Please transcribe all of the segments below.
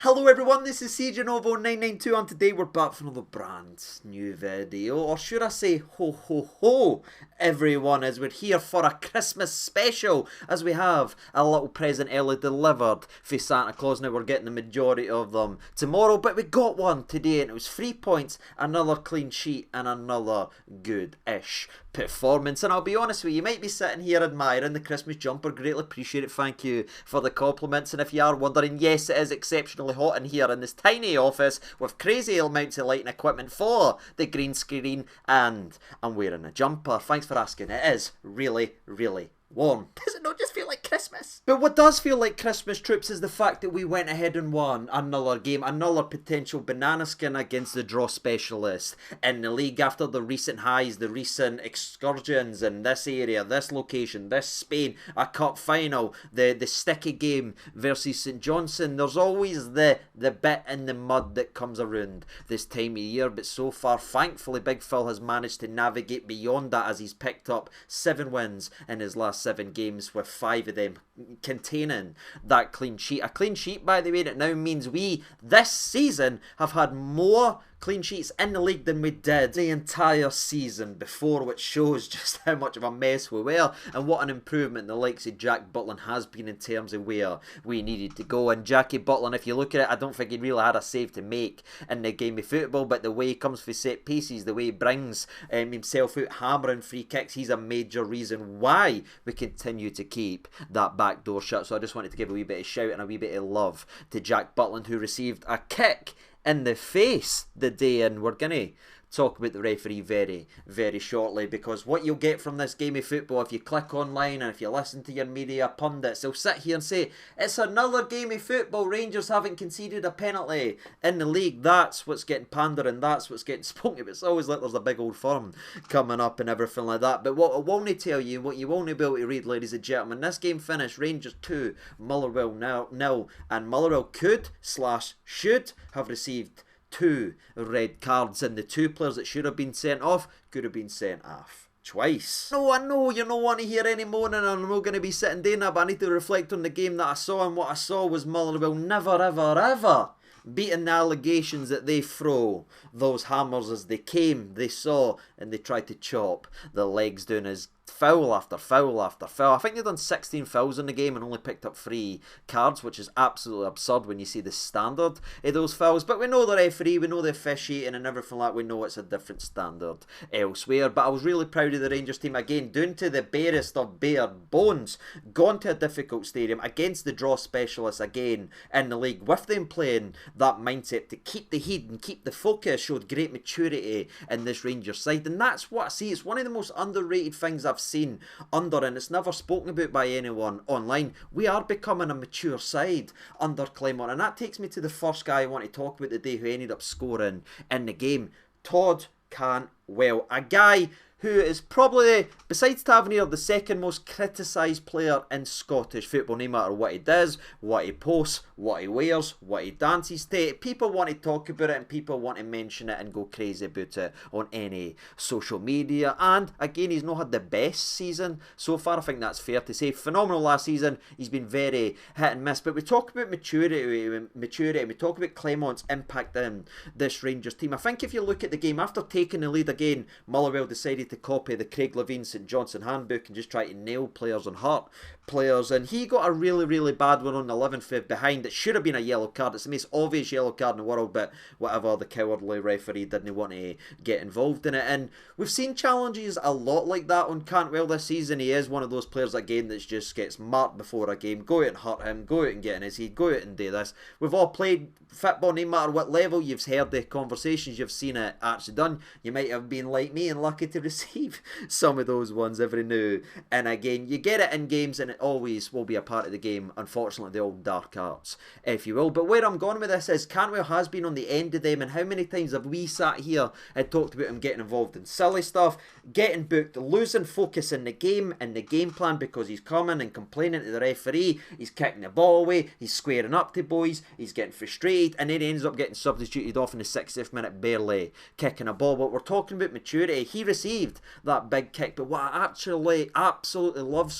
Hello everyone, this is CJNovo992 and today we're back for another brand new video, or should I say ho ho ho everyone, as we're here for a Christmas special, as we have a little present early delivered for Santa Claus. Now we're getting the majority of them tomorrow, but we got one today and it was 3 points, another clean sheet and another good-ish performance. And I'll be honest with you, you might be sitting here admiring the Christmas jumper, greatly appreciate it, thank you for the compliments. And if you are wondering, yes, it is exceptionally hot in here in this tiny office with crazy amounts of lighting equipment for the green screen, and I'm wearing a jumper. Thanks for asking. It is really, really warm. Does it not just feel like Christmas? But what does feel like Christmas, troops, is the fact that we went ahead and won another game, another potential banana skin against the draw specialist in the league after the recent highs, the recent excursions in this area, this location, this Spain, a cup final, the sticky game versus St Johnstone. There's always the bit in the mud that comes around this time of year, but so far, thankfully, Big Phil has managed to navigate beyond that as he's picked up 7 wins in his last 7 games, with 5 of them containing that clean sheet. A clean sheet, by the way, that now means we, this season, have had more clean sheets in the league than we did the entire season before, which shows just how much of a mess we were and what an improvement the likes of Jack Butland has been in terms of where we needed to go. And Jackie Butland, if you look at it, I don't think he really had a save to make in the game of football, but the way he comes for set pieces, the way he brings himself out hammering free kicks, he's a major reason why we continue to keep that back door shut. So I just wanted to give a wee bit of shout and a wee bit of love to Jack Butland, who received a kick in the face the day, and we're going to talk about the referee very, very shortly, because what you'll get from this game of football, if you click online and if you listen to your media pundits, they'll sit here and say, it's another game of football, Rangers haven't conceded a penalty in the league. That's what's getting pandered and that's what's getting spoken about. It's always like there's a big old firm coming up and everything like that. But what I won't tell you, what you won't be able to read, ladies and gentlemen, this game finished Rangers 2, Motherwell 0, and Motherwell could / should have received 2 red cards, and the 2 players that should have been sent off could have been sent off twice. No, I know you don't want to hear any moaning, and I'm not going to be sitting doing that, but I need to reflect on the game that I saw, and what I saw was Motherwell never, ever, ever beating the allegations that they throw those hammers as they came, they saw, and they tried to chop the legs down as foul after foul after foul. I think they've done 16 fouls in the game and only picked up 3 cards, which is absolutely absurd when you see the standard of those fouls. But we know the referee, we know the officiating and everything like that. We know it's a different standard elsewhere. But I was really proud of the Rangers team again, down to the barest of bare bones, gone to a difficult stadium against the draw specialists again in the league, with them playing that mindset to keep the heat and keep the focus. Showed great maturity in this Rangers side, and that's what I see. It's one of the most underrated things I've seen under, and it's never spoken about by anyone online. We are becoming a mature side under Clement, and that takes me to the first guy I want to talk about today who ended up scoring in the game, Todd Cantwell, a guy who is probably, besides Tavernier, the second most criticised player in Scottish football, no matter what he does, what he posts, what he wears, what he dances to. People want to talk about it and people want to mention it and go crazy about it on any social media. And again, he's not had the best season so far, I think that's fair to say. Phenomenal last season, he's been very hit and miss. But we talk about maturity, and we talk about Clement's impact in this Rangers team. I think if you look at the game, after taking the lead again, Motherwell decided to copy the Craig Levein St Johnstone handbook and just try to nail players and hurt players, and he got a really, really bad one on the 11th behind. It should have been a yellow card. It's the most obvious yellow card in the world, but whatever, the cowardly referee didn't want to get involved in it. And we've seen challenges a lot like that on Cantwell this season. He is one of those players again that just gets marked before a game. Go out and hurt him, go out and get in his head, go out and do this. We've all played football, no matter what level. You've heard the conversations, you've seen it actually done. You might have been like me and lucky to receive some of those ones every now and again. You get it in games and it always will be a part of the game, unfortunately, the old dark arts, if you will. But where I'm going with this is Cantwell has been on the end of them, and how many times have we sat here and talked about him getting involved in silly stuff, getting booked, losing focus in the game and the game plan because he's coming and complaining to the referee, he's kicking the ball away, he's squaring up to boys, he's getting frustrated, and then he ends up getting substituted off in the 60th minute, barely kicking a ball. But we're talking about maturity. He received that big kick, but what I actually absolutely love,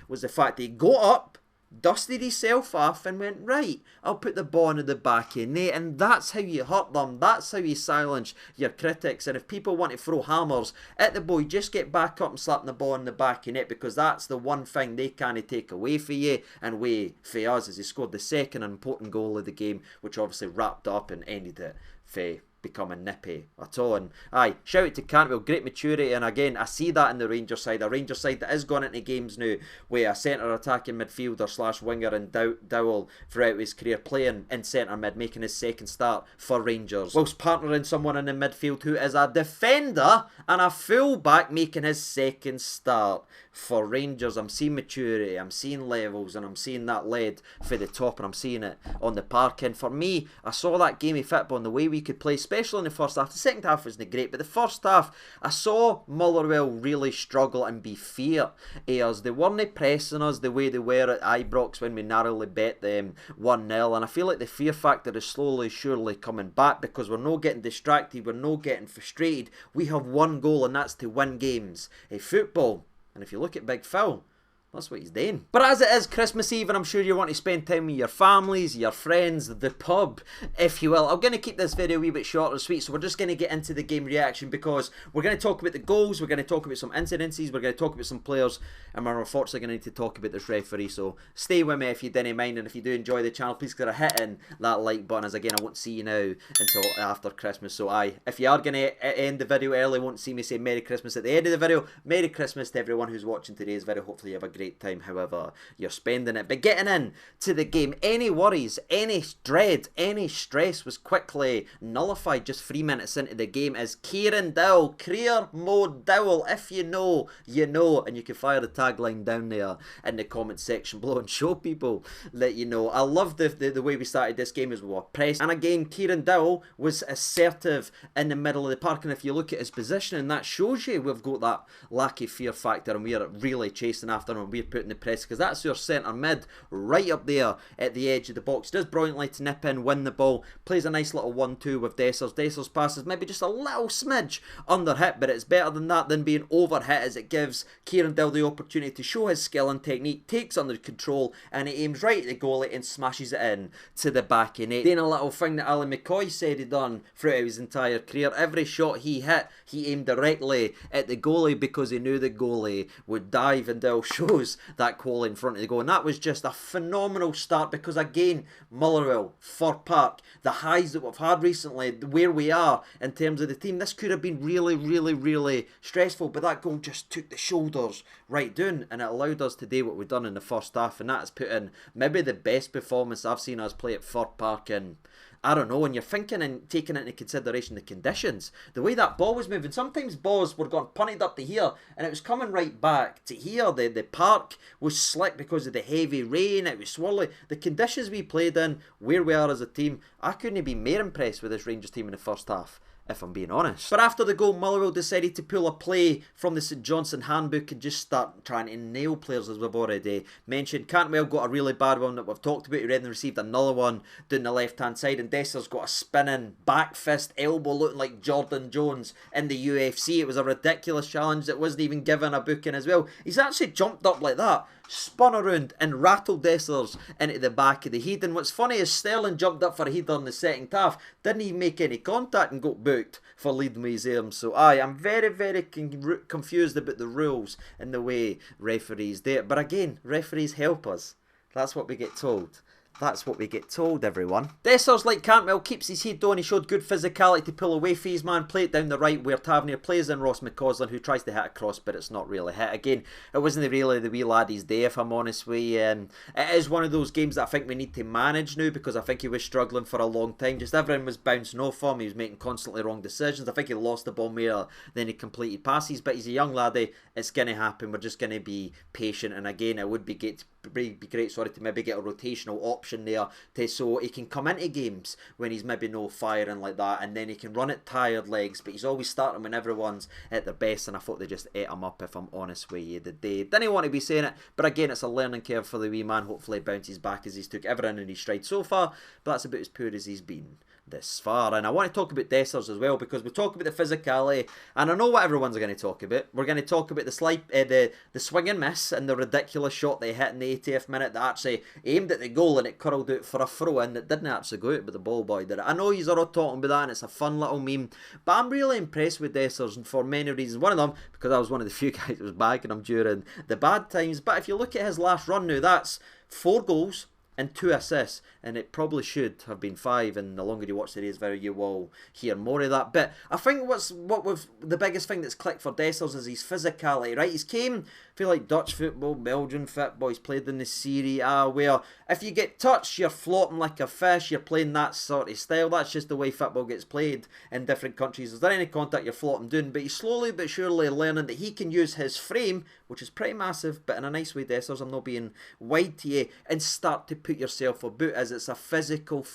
was the fact that he got up, dusted himself off and went, right, I'll put the ball in the back of net, and that's how you hurt them, that's how you silence your critics. And if people want to throw hammers at the boy, just get back up and slap the ball in the back of net, because that's the one thing they can't take away for you and away for us, as he scored the second important goal of the game, which obviously wrapped up and ended it for becoming nippy at all. And aye, shout out to Cantwell, great maturity. And again, I see that in the Rangers side, a Rangers side that is going into games now with a centre attacking midfielder slash winger and Dowell throughout his career playing in centre mid, making his second start for Rangers, whilst partnering someone in the midfield who is a defender and a full-back, making his second start for Rangers. I'm seeing maturity, I'm seeing levels, and I'm seeing that led for the top, and I'm seeing it on the park. And for me, I saw that game of football and the way we could play, especially in the first half. The second half wasn't great, but the first half, I saw Motherwell really struggle and be fear of us. They weren't pressing us the way they were at Ibrox when we narrowly bet them 1-0, and I feel like the fear factor is slowly, surely coming back, because we're not getting distracted, we're not getting frustrated. We have one goal, and that's to win games. Football. And if you look at Big Phil, that's what he's doing. But as it is Christmas Eve, and I'm sure you want to spend time with your families, your friends, the pub, if you will, I'm going to keep this video a wee bit short and sweet, so we're just going to get into the game reaction, because we're going to talk about the goals, we're going to talk about some incidences, we're going to talk about some players, and we're unfortunately going to need to talk about this referee. So stay with me if you didn't mind, and if you do enjoy the channel, please consider hitting that like button, as again, I won't see you now until after Christmas. So aye, if you are going to end the video early, won't see me say Merry Christmas at the end of the video. Merry Christmas to everyone who's watching today's video. Hopefully you have a great time however you're spending it. But getting in to the game, any worries, any dread, any stress was quickly nullified just 3 minutes into the game, as Kieran Dowell, career mode Dowell, if you know, you know. And you can fire the tagline down there in the comment section below and show people that you know. I love the way we started this game as we were pressed, and again Kieran Dowell was assertive in the middle of the park. And if you look at his positioning, that shows you we've got that lack of fear factor, and we are really chasing after him, and we're putting the press, because that's your centre mid right up there at the edge of the box. Does brilliantly to nip in, win the ball, plays a nice little 1-2 with Dessers. Dessers passes maybe just a little smidge under hit, but it's better than that than being over hit, as it gives Kieran Dowell the opportunity to show his skill and technique, takes under control, and he aims right at the goalie and smashes it in to the back of net. Then a little thing that Ali McCoy said he'd done throughout his entire career: every shot he hit, he aimed directly at the goalie, because he knew the goalie would dive, and Dowell shows that quality in front of the goal. And that was just a phenomenal start, because again, Motherwell, firpark, the highs that we've had recently, where we are in terms of the team, this could have been really, really, really stressful, but that goal just took the shoulders right down, and it allowed us to do what we've done in the first half, and that's put in maybe the best performance I've seen us play at firpark in, I don't know. And you're thinking and taking into consideration the conditions, the way that ball was moving. Sometimes balls were going punted up to here and it was coming right back to here. The park was slick because of the heavy rain, it was swirly. The conditions we played in, where we are as a team, I couldn't be more impressed with this Rangers team in the first half, if I'm being honest. But after the goal, Motherwell decided to pull a play from the St Johnstone handbook and just start trying to nail players, as we've already mentioned. Cantwell got a really bad one that we've talked about. He then received another one down the left hand side, and Dessers got a spinning back fist elbow looking like Jordan Jones in the UFC. It was a ridiculous challenge that wasn't even given a booking as well. He's actually jumped up like that, spun around and rattled Dessers into the back of the head. And what's funny is Sterling jumped up for a header in the second half, didn't even make any contact, and got booked for leading with his arms. So I'm very, very confused about the rules and the way referees do it. But again, referees help us. That's what we get told. That's what we get told, everyone. Dessers, like Cantwell, keeps his head down. He showed good physicality to pull away from his man, play it down the right, where Tavernier plays in Ross McCausland, who tries to hit a cross, but it's not really hit. Again, it wasn't really the wee laddie's day, if I'm honest with you. It is one of those games that I think we need to manage now, because I think he was struggling for a long time. Just everything was bouncing off him. He was making constantly wrong decisions. I think he lost the ball more than he completed passes, but he's a young laddie. It's going to happen. We're just going to be patient, and again, it would be great to maybe get a rotational option there, so he can come into games when he's maybe no firing like that, and then he can run at tired legs, but he's always starting when everyone's at their best. And I thought they just ate him up, if I'm honest with you. Didn't want to be saying it, but again, it's a learning curve for the wee man. Hopefully he bounces back, as he's took everything in his stride so far, but that's about as poor as he's been this far. And I want to talk about Dessers as well, because we talk about the physicality, and I know what everyone's going to talk about. We're going to talk about the swing and miss and the ridiculous shot they hit in the 80th minute that actually aimed at the goal and it curled out for a throw-in that didn't actually go out, but the ball boy did it. I know you're all talking about that and it's a fun little meme, but I'm really impressed with Dessers and for many reasons. One of them, because I was one of the few guys that was backing him during the bad times, but if you look at his last run now, that's 4 goals and 2 assists, and it probably should have been 5, and the longer you watch today's video you will hear more of that. But I think what was the biggest thing that's clicked for Dessers is his physicality, right? He's came, I feel like Dutch football, Belgian football, he's played in the Serie A, where if you get touched you're floating like a fish, you're playing that sort of style. That's just the way football gets played in different countries. Is there any contact, you're floating down, but he's slowly but surely learning that he can use his frame, which is pretty massive, but in a nice way, Dessers, I'm not being wide to you, and start to put yourself about, as it's a physical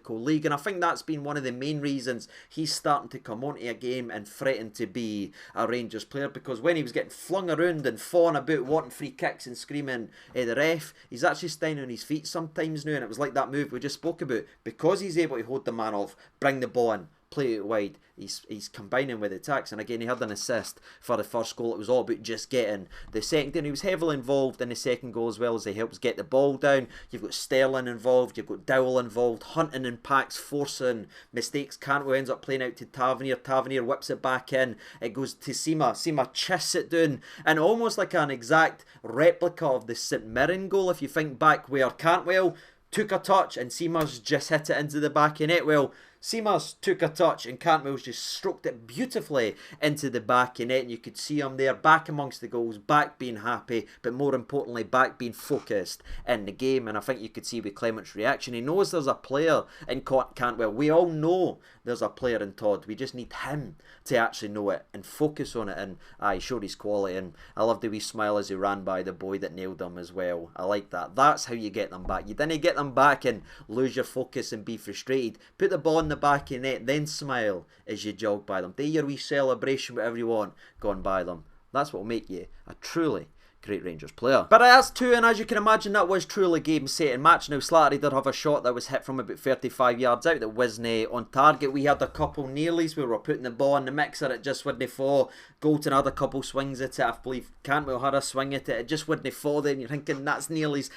league. And I think that's been one of the main reasons he's starting to come onto a game and threaten to be a Rangers player, because when he was getting flung around and fawing about wanting free kicks and screaming at the ref, he's actually staying on his feet sometimes now, and it was like that move we just spoke about. Because he's able to hold the man off, bring the ball in, play it wide, he's combining with attacks. And again, he had an assist for the first goal. It was all about just getting the second, and he was heavily involved in the second goal as well, as he helps get the ball down. You've got Sterling involved, you've got Dowell involved, hunting in packs, forcing mistakes. Cantwell ends up playing out to Tavernier whips it back in, it goes to Sima chists it down, and almost like an exact replica of the St Mirren goal, if you think back, where Cantwell took a touch and Sima's just hit it into the back of net. Well, Sima's took a touch and Cantwell's just stroked it beautifully into the back of net, and you could see him there back amongst the goals, back being happy, but more importantly back being focused in the game. And I think you could see with Clement's reaction, he knows there's a player in Cantwell. We all know there's a player in Todd, we just need him to actually know it and focus on it. And he showed his quality, and I loved the wee smile as he ran by the boy that nailed him as well. I like that. That's how you get them back. You didn't get them back and lose your focus and be frustrated. Put the ball in the back of the net, then smile as you jog by them. Do your wee celebration, whatever you want, gone by them. That's what will make you a truly great Rangers player. But that's 2, and as you can imagine, that was truly game, set and match. Now, Slattery did have a shot that was hit from about 35 yards out that wasn't on target. We had a couple nearlies where we were putting the ball in the mixer, it just wouldn't fall. Goulton had a couple swings at it. I believe Cantwell had a swing at it. It just wouldn't fall. Then you're thinking, that's nearlies,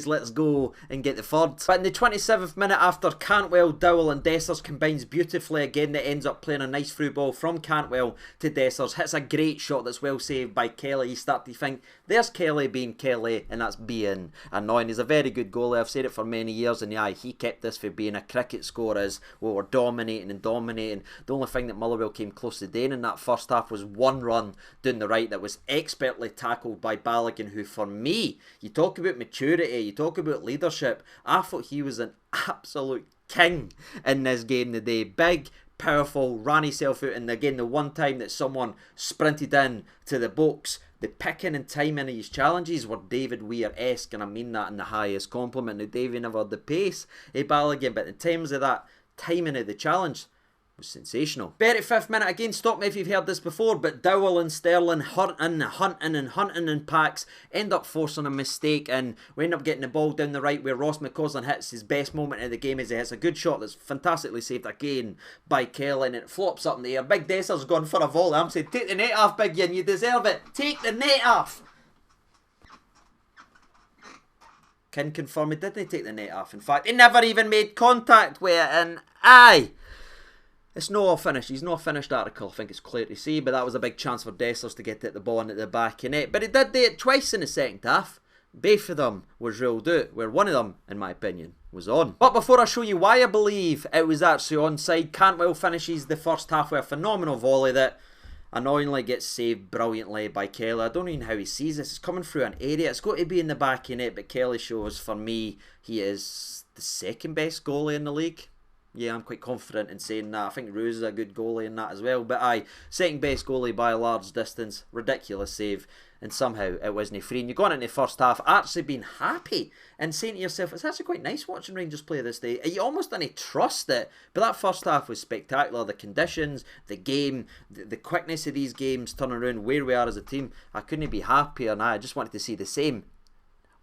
let's go and get the third. But in the 27th minute, after Cantwell, Dowell and Dessers combines beautifully again, that ends up playing a nice through ball from Cantwell to Dessers. Hits a great shot that's well saved by Kelly. You start to think, there's Kelly being Kelly, and that's being annoying. He's a very good goalie. I've said it for many years, and yeah, he kept this for being a cricket scorer, as we were dominating. The only thing that Motherwell came close to doing in that first half was one run down the right that was expertly tackled by Balogun, who, for me, you talk about maturity, you talk about leadership, I thought he was an absolute king in this game today. Big, powerful, ran himself out, and again, the one time that someone sprinted in to the box, the picking and timing of his challenges were David Weir-esque, and I mean that in the highest compliment. Now, Davey never had the pace of Balogun, but in terms of that timing of the challenge, was sensational. 35th minute, again, stop me if you've heard this before, but Dowell and Sterling hunting in packs, end up forcing a mistake, and we end up getting the ball down the right, where Ross McCausland hits his best moment of the game, as he hits a good shot that's fantastically saved again by Kelly, and it flops up in the air. Big Dessers gone for a volley. I'm saying, take the net off, Big Yin, you deserve it. Take the net off. Can confirm he didn't take the net off. In fact, he never even made contact with it, and aye, it's not all finished. He's not a finished article, I think it's clear to see, but that was a big chance for Dessers to get at the ball and at the back of net. But he did do it twice in the second half. Both of them was ruled out, where one of them, in my opinion, was on. But before I show you why I believe it was actually onside, Cantwell finishes the first half with a phenomenal volley that annoyingly gets saved brilliantly by Kelly. I don't even know how he sees this. It's coming through an area. It's got to be in the back of net, but Kelly shows, for me, he is the second best goalie in the league. Yeah, I'm quite confident in saying that. I think Rose is a good goalie in that as well. But aye, second best goalie by a large distance. Ridiculous save. And somehow it wasn't free. And you're going into the first half actually being happy and saying to yourself, it's actually quite nice watching Rangers play this day. You almost didn't trust it. But that first half was spectacular. The conditions, the game, the quickness of these games, turning around where we are as a team. I couldn't be happier, and I just wanted to see the same.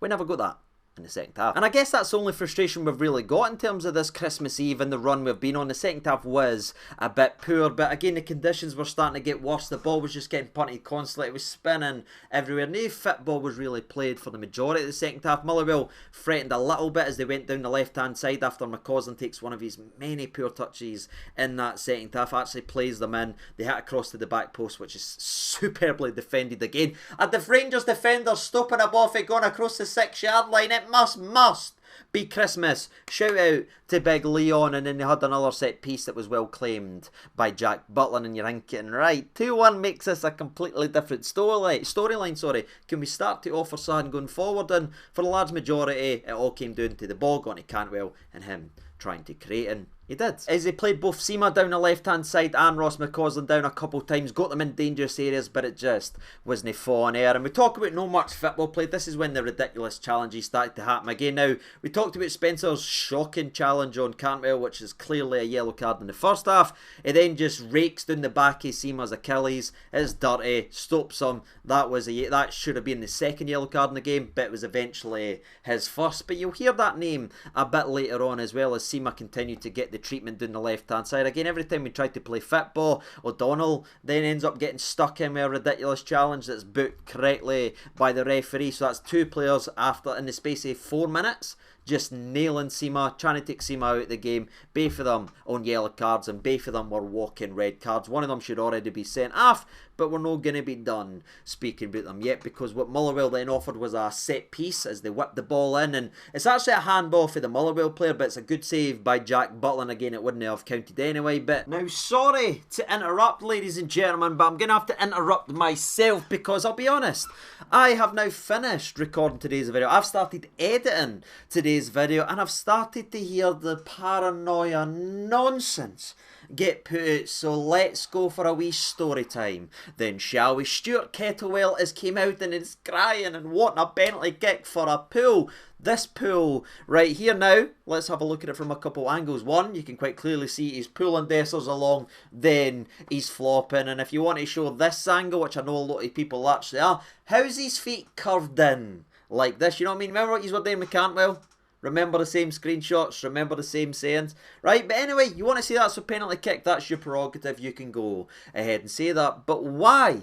We never got that. in the second half. And I guess that's the only frustration we've really got in terms of this Christmas Eve and the run we've been on. The second half was a bit poor, but again the conditions were starting to get worse. The ball was just getting punted constantly, it was spinning everywhere. No football was really played for the majority of the second half. Motherwell threatened a little bit as they went down the left hand side after McCausland takes one of his many poor touches in that second half, actually plays them in. They hit across to the back post, which is superbly defended again. And the Rangers defenders stopping a ball going across the 6-yard line. It must be Christmas. Shout out to Big Leon. And then they had another set piece that was well claimed by Jack Butland, and you're thinking, right, 2-1 makes this a completely different storyline. Can we start to offer something going forward? And for the large majority, it all came down to the ball going to Cantwell and him trying to create, and he did. As they played both Sima down the left hand side and Ross McCausland down a couple of times, got them in dangerous areas, but it just wasn't falling air. And we talk about no much football played. This is when the ridiculous challenges started to happen again. Now, we talked about Spencer's shocking challenge on Cantwell, which is clearly a yellow card in the first half. He then just rakes down the back of Sima's Achilles. It's dirty, stops him. That should have been the second yellow card in the game, but it was eventually his first. But you'll hear that name a bit later on, as well as Sima continued to get the treatment down the left hand side. Again, every time we tried to play football, O'Donnell then ends up getting stuck in with a ridiculous challenge that's booked correctly by the referee. So that's 2 players after, in the space of 4 minutes, just nailing Sima, trying to take Sima out of the game. Both of them on yellow cards, and both of them were walking red cards. One of them should already be sent off, but we're not going to be done speaking about them yet, because what Motherwell then offered was a set piece as they whipped the ball in, and it's actually a handball for the Motherwell player, but it's a good save by Jack Butland. Again, it wouldn't have counted anyway. But now, sorry to interrupt, ladies and gentlemen, but I'm going to have to interrupt myself, because I'll be honest, I have now finished recording today's video. I've started editing today's video, and I've started to hear the paranoia nonsense get put out. So let's go for a wee story time then, shall we? Stuart Kettlewell has came out and is crying and wanting a penalty kick for a pool. This pool right here now, let's have a look at it from a couple angles. One, you can quite clearly see he's pulling Dessers along, then he's flopping. And if you want to show this angle, which I know a lot of people actually are, how's his feet curved in like this? You know what I mean? Remember what you were doing with Cantwell? Remember the same screenshots, remember the same sayings, right? But anyway, you want to say that's a penalty kick, that's your prerogative, you can go ahead and say that. But why,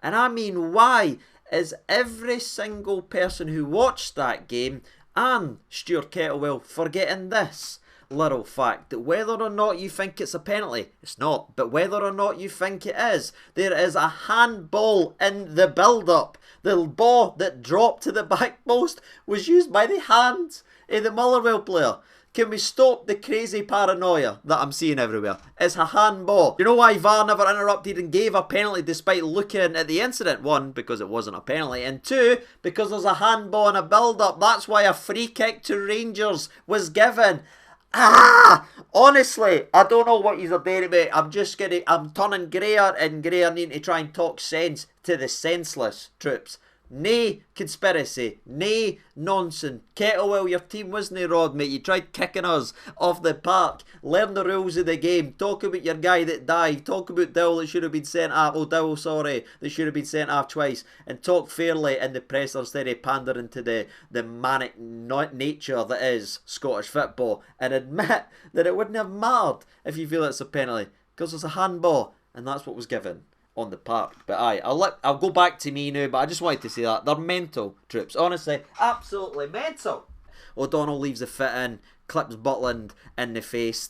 and I mean why, is every single person who watched that game and Stuart Kettlewell forgetting this little fact, that whether or not you think it's a penalty, it's not, but whether or not you think it is, there is a handball in the build-up. The ball that dropped to the back post was used by the hands of the Motherwell player. Can we stop the crazy paranoia that I'm seeing everywhere? It's a handball. You know why VAR never interrupted and gave a penalty despite looking at the incident? 1, because it wasn't a penalty, and 2, because there's a handball in a build-up. That's why a free kick to Rangers was given. Honestly, I don't know what you're doing about. I'm turning greyer and greyer, needing to try and talk sense to the senseless troops. Nay conspiracy, nay nonsense. Kettlewell, your team wasn't rod, mate. You tried kicking us off the park. Learn the rules of the game. Talk about your guy that dived. Talk about Dowell that should have been sent off. Oh, Dowell, sorry, that should have been sent off twice. And talk fairly in the press instead of pandering to the manic nature that is Scottish football. And admit that it wouldn't have mattered if you feel it's a penalty, because it's a handball, and that's what was given on the park. But aye, I'll go back to me now, but I just wanted to say that they're mental troops, honestly, absolutely mental. O'Donnell leaves the fit in, clips Butland in the face.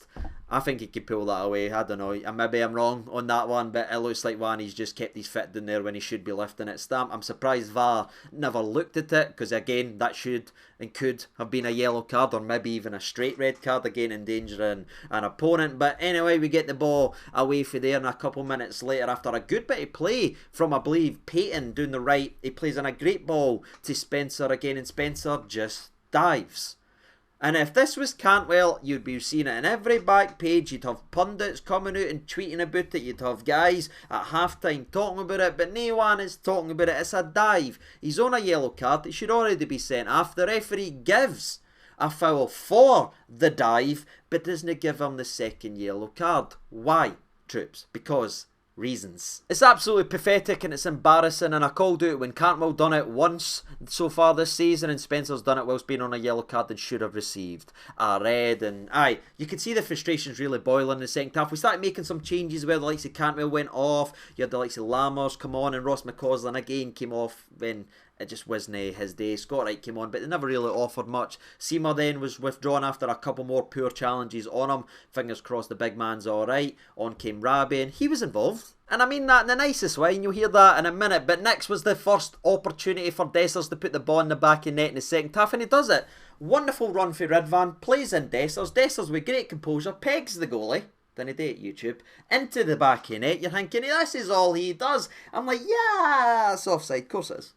I think he could pull that away. I don't know, maybe I'm wrong on that one, but it looks like he's just kept his foot down there when he should be lifting it. Stamp. I'm surprised VAR never looked at it, because again, that should and could have been a yellow card, or maybe even a straight red card, again endangering an opponent. But anyway, we get the ball away from there, and a couple minutes later, after a good bit of play from, I believe, Payton down the right, he plays in a great ball to Spencer again, and Spencer just dives. And if this was Cantwell, you'd be seeing it in every back page. You'd have pundits coming out and tweeting about it. You'd have guys at half-time talking about it, but no one is talking about it. It's a dive. He's on a yellow card. It should already be sent off. The referee gives a foul for the dive, but doesn't give him the second yellow card. Why, troops? Because reasons. It's absolutely pathetic and it's embarrassing, and I called out when Cantwell done it once so far this season and Spencer's done it whilst being on a yellow card and should have received a red. And aye, you could see the frustrations really boiling in the second half. We started making some changes where the likes of Cantwell went off, you had the likes of Lammers come on, and Ross McCausland again came off when it just wasn't his day. Scott Wright came on, but they never really offered much. Seymour then was withdrawn after a couple more poor challenges on him. Fingers crossed the big man's alright. On came Rabi, and he was involved. And I mean that in the nicest way, and you'll hear that in a minute. But next was the first opportunity for Dessers to put the ball in the back of net in the second half, and he does it. Wonderful run for Ridvan, plays in Dessers. Dessers with great composure, pegs the goalie. Didn't he do it, YouTube? Into the back of net. You're thinking, this is all he does. I'm like, yeah, it's offside. Of course it is.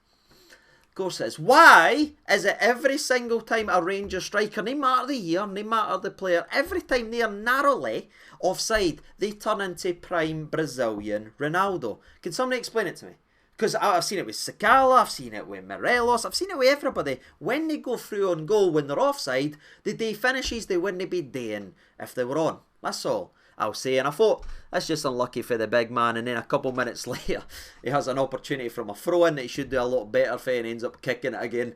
Of course it is. Why is it every single time a Rangers striker, no matter the year, no matter the player, every time they are narrowly offside, they turn into prime Brazilian Ronaldo? Can somebody explain it to me? Because I've seen it with Sakala, I've seen it with Morelos, I've seen it with everybody. When they go through on goal when they're offside, the day finishes, they wouldn't be doing if they were on. That's all I'll say. And I thought, that's just unlucky for the big man. And then a couple minutes later, he has an opportunity from a throw-in that he should do a lot better for, and ends up kicking it again.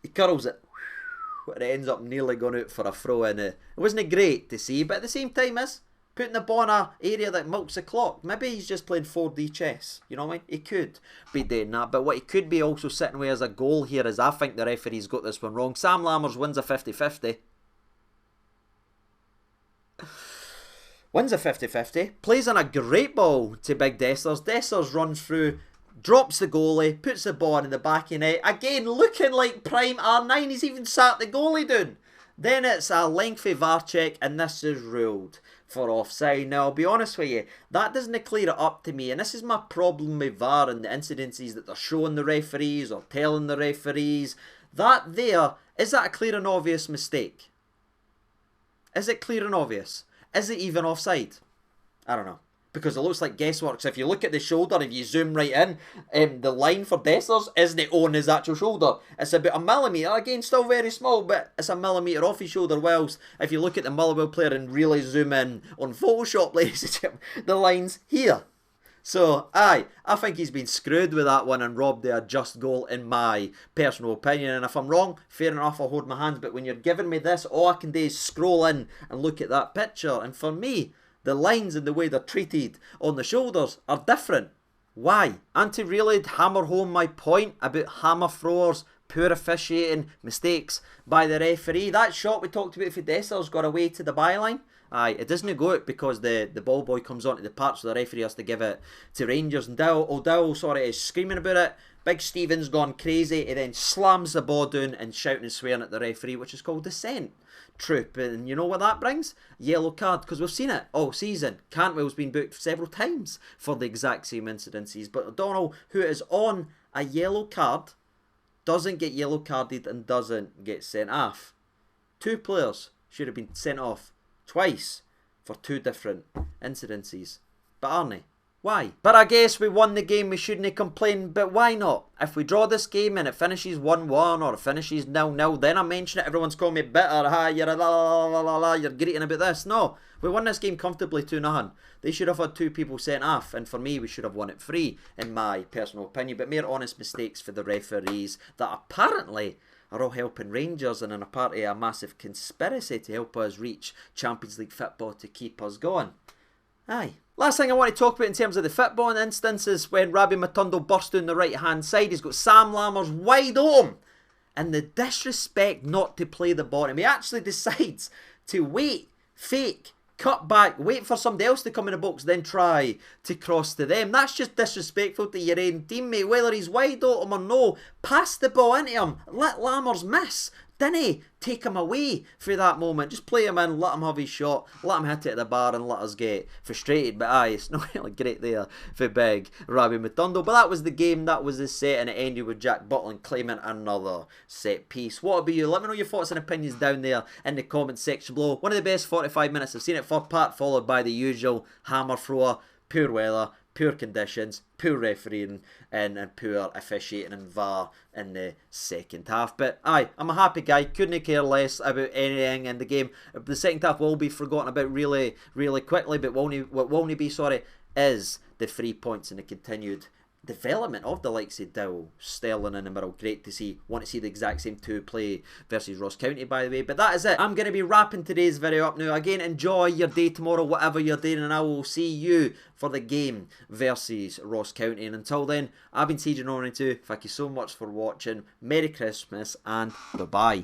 He curls it, and it ends up nearly going out for a throw-in. It wasn't great to see, but at the same time, putting the ball in an area that milks the clock. Maybe he's just playing 4D chess, you know what I mean? He could be doing that, but what he could be also sitting with as a goal here is I think the referee's got this one wrong. Sam Lammers wins a 50-50. Wins a 50-50, plays on a great ball to Big Dessers. Dessers runs through, drops the goalie, puts the ball in the back of net. Again, looking like prime R9. He's even sat the goalie down. Then it's a lengthy VAR check, and this is ruled for offside. Now, I'll be honest with you, that doesn't clear it up to me, and this is my problem with VAR and the incidences that they're showing the referees or telling the referees. That there, is that a clear and obvious mistake? Is it clear and obvious? Is it even offside? I don't know. Because it looks like guesswork. So if you look at the shoulder, if you zoom right in, the line for Dessers isn't on his actual shoulder. It's about a millimetre. Again, still very small, but it's a millimetre off his shoulder. Whilst if you look at the Motherwell player and really zoom in on Photoshop, ladies and gentlemen, the line's here. So, I think he's been screwed with that one and robbed a just goal in my personal opinion. And if I'm wrong, fair enough, I'll hold my hands. But when you're giving me this, all I can do is scroll in and look at that picture. And for me, the lines and the way they're treated on the shoulders are different. Why? And to really hammer home my point about hammer throwers, poor officiating, mistakes by the referee, that shot we talked about for Dessers got away to the byline. Aye, it doesn't go out because the ball boy comes onto the patch, so the referee has to give it to Rangers. And Dowell is screaming about it. Big Stephen's gone crazy. He then slams the ball down and shouting and swearing at the referee, which is called dissent. Troop. And you know what that brings? Yellow card, because we've seen it all season. Cantwell's been booked several times for the exact same incidences. But O'Donnell, who is on a yellow card, doesn't get yellow carded and doesn't get sent off. Two players should have been sent off twice for two different incidences. But aren't why? But I guess we won the game, we shouldn't complain, but why not? If we draw this game and it finishes 1-1 or it finishes 0-0, then I mention it, everyone's calling me bitter, you're a you're greeting about this. No, we won this game comfortably 2-0. They should have had two people sent off, and for me, we should have won it 3, in my personal opinion. But mere honest mistakes for the referees that apparently are all helping Rangers and in a part of a massive conspiracy to help us reach Champions League football to keep us going. Aye. Last thing I want to talk about in terms of the football instance is when Rabi Matondo burst down the right hand side. He's got Sam Lammers wide open. And the disrespect not to play the ball. And he actually decides to wait, fake, cut back, wait for somebody else to come in the box, then try to cross to them. That's just disrespectful to your own teammate. Whether he's wide open or no, pass the ball into him. Let Lammers miss. Didn't take him away for that moment. Just play him in, let him have his shot, let him hit it at the bar and let us get frustrated. But aye, it's not really great there for big Rabi Matondo. But that was the game, that was the set, and it ended with Jack Butland claiming another set piece. What about you? Let me know your thoughts and opinions down there in the comment section below. One of the best 45 minutes I've seen it for part, followed by the usual hammer thrower, poor weather, poor conditions, poor refereeing and poor officiating and VAR in the second half. But aye, I'm a happy guy, couldn't care less about anything in the game. The second half will be forgotten about really, really quickly, but what won't be, is the 3 points and the continued development of the likes of Dowell, Sterling in the middle. Great to see. Want to see the exact same two play versus Ross County, by the way. But that is it. I'm going to be wrapping today's video up now. Again, enjoy your day tomorrow, whatever you're doing, and I will see you for the game versus Ross County. And until then, I've been CJ92. Thank you so much for watching. Merry Christmas and bye-bye.